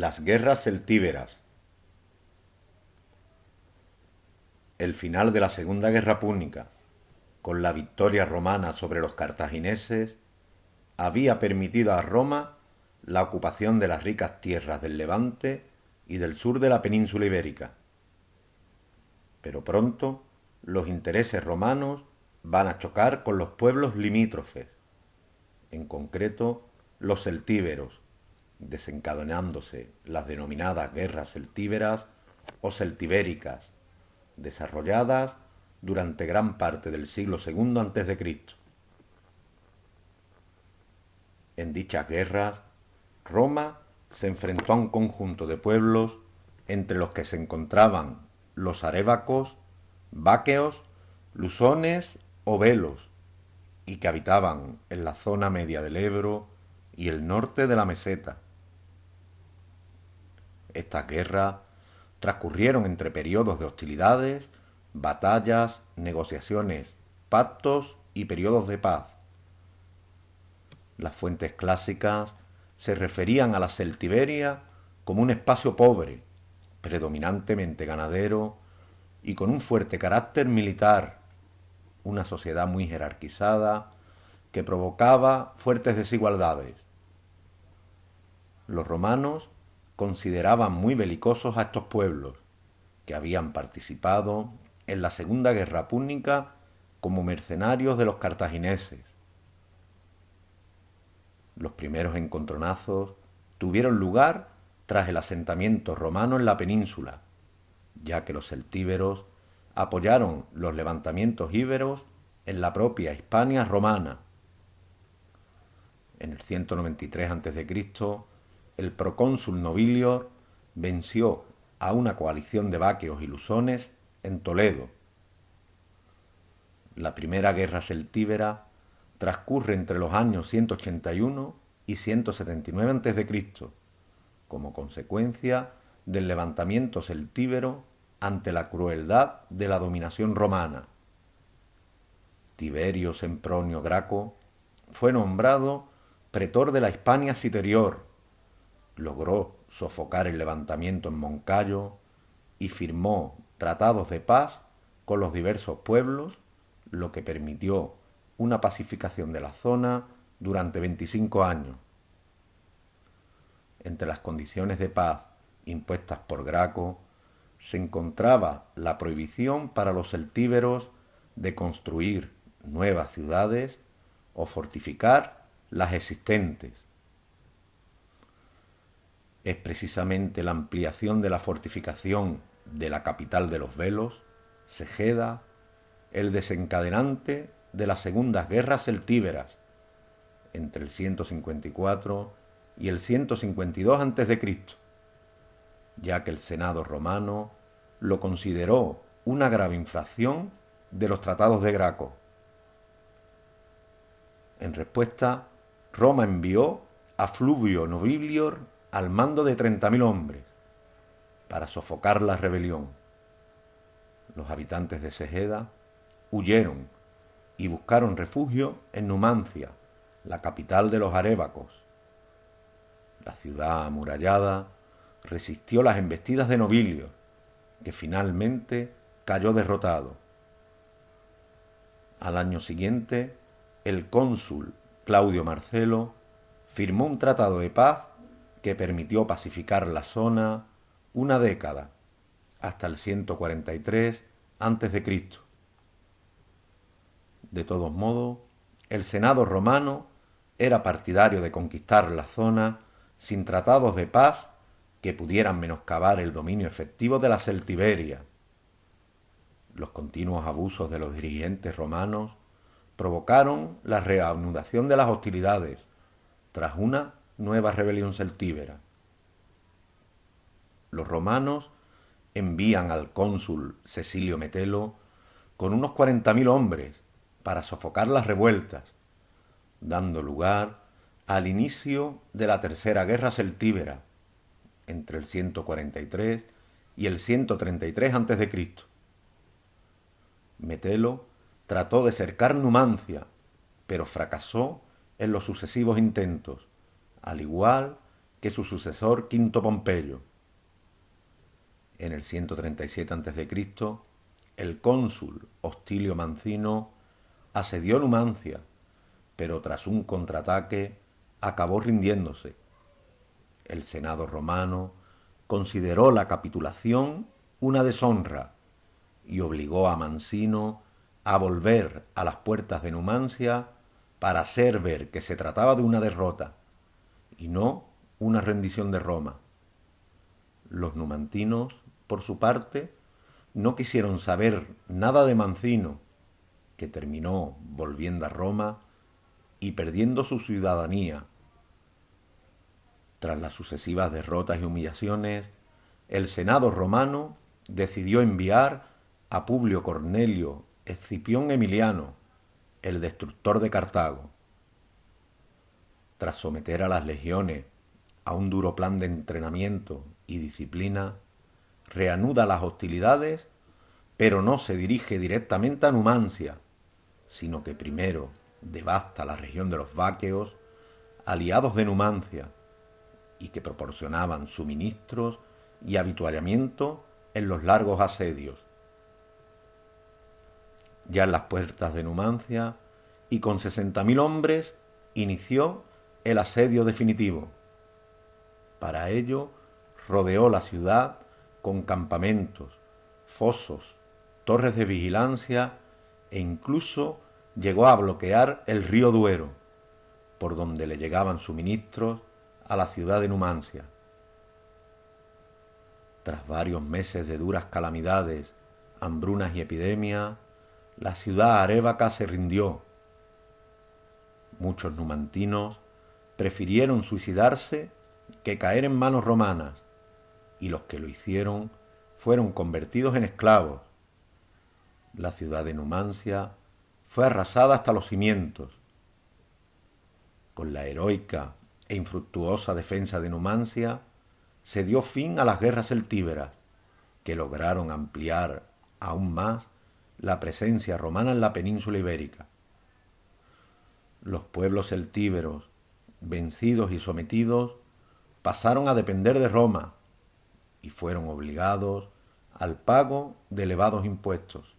Las guerras celtíberas. El final de la Segunda Guerra Púnica, con la victoria romana sobre los cartagineses, había permitido a Roma la ocupación de las ricas tierras del Levante y del sur de la península ibérica. Pero pronto los intereses romanos van a chocar con los pueblos limítrofes, en concreto los celtíberos, desencadenándose las denominadas guerras celtíberas o celtibéricas, desarrolladas durante gran parte del siglo II a.C. En dichas guerras, Roma se enfrentó a un conjunto de pueblos entre los que se encontraban los arébacos, váqueos, lusones o velos, y que habitaban en la zona media del Ebro y el norte de la meseta. Estas guerras transcurrieron entre periodos de hostilidades, batallas, negociaciones, pactos y periodos de paz. Las fuentes clásicas se referían a la Celtiberia como un espacio pobre, predominantemente ganadero y con un fuerte carácter militar, una sociedad muy jerarquizada que provocaba fuertes desigualdades. Los romanos consideraban muy belicosos a estos pueblos, que habían participado en la Segunda Guerra Púnica como mercenarios de los cartagineses. Los primeros encontronazos tuvieron lugar tras el asentamiento romano en la península, ya que los celtíberos apoyaron los levantamientos íberos en la propia Hispania romana. En el 193 a.C., el procónsul Nobilior venció a una coalición de váqueos y lusones en Toledo. La primera guerra celtíbera transcurre entre los años 181 y 179 a.C., como consecuencia del levantamiento celtíbero ante la crueldad de la dominación romana. Tiberio Sempronio Graco fue nombrado pretor de la Hispania Citerior, logró sofocar el levantamiento en Moncayo y firmó tratados de paz con los diversos pueblos, lo que permitió una pacificación de la zona durante 25 años. Entre las condiciones de paz impuestas por Graco se encontraba la prohibición para los celtíberos de construir nuevas ciudades o fortificar las existentes. Es precisamente la ampliación de la fortificación de la capital de los Velos, Segeda, el desencadenante de las segundas guerras celtíberas, entre el 154 y el 152 a.C., ya que el Senado romano lo consideró una grave infracción de los tratados de Graco. En respuesta, Roma envió a Fluvio Nobilior al mando de 30.000 hombres para sofocar la rebelión. Los habitantes de Segeda huyeron y buscaron refugio en Numancia, la capital de los arébacos. La ciudad amurallada resistió las embestidas de Nobilior, que finalmente cayó derrotado. Al año siguiente, el cónsul Claudio Marcelo firmó un tratado de paz que permitió pacificar la zona una década, hasta el 143 a.C. De todos modos, el Senado romano era partidario de conquistar la zona sin tratados de paz que pudieran menoscabar el dominio efectivo de la Celtiberia. Los continuos abusos de los dirigentes romanos provocaron la reanudación de las hostilidades tras una nueva rebelión celtíbera. Los romanos envían al cónsul Cecilio Metelo con unos 40.000 hombres para sofocar las revueltas, dando lugar al inicio de la Tercera Guerra Celtíbera, entre el 143 y el 133 a.C. Metelo trató de cercar Numancia, pero fracasó en los sucesivos intentos, al igual que su sucesor Quinto Pompeyo. En el 137 a.C., el cónsul Hostilio Mancino asedió Numancia, pero tras un contraataque acabó rindiéndose. El Senado romano consideró la capitulación una deshonra y obligó a Mancino a volver a las puertas de Numancia para hacer ver que se trataba de una derrota y no una rendición de Roma. Los numantinos, por su parte, no quisieron saber nada de Mancino, que terminó volviendo a Roma y perdiendo su ciudadanía. Tras las sucesivas derrotas y humillaciones, el Senado romano decidió enviar a Publio Cornelio Escipión Emiliano, el destructor de Cartago. Tras someter a las legiones a un duro plan de entrenamiento y disciplina, reanuda las hostilidades, pero no se dirige directamente a Numancia, sino que primero devasta la región de los váqueos, aliados de Numancia, y que proporcionaban suministros y avituallamiento en los largos asedios. Ya en las puertas de Numancia, y con 60.000 hombres, inició el asedio definitivo. Para ello, rodeó la ciudad con campamentos, fosos, torres de vigilancia e incluso llegó a bloquear el río Duero, por donde le llegaban suministros a la ciudad de Numancia. Tras varios meses de duras calamidades, hambrunas y epidemias, la ciudad arébaca se rindió. Muchos numantinos prefirieron suicidarse que caer en manos romanas, y los que lo hicieron fueron convertidos en esclavos. La ciudad de Numancia fue arrasada hasta los cimientos. Con la heroica e infructuosa defensa de Numancia, se dio fin a las guerras celtíberas, que lograron ampliar aún más la presencia romana en la península ibérica. Los pueblos celtíberos, vencidos y sometidos, pasaron a depender de Roma y fueron obligados al pago de elevados impuestos.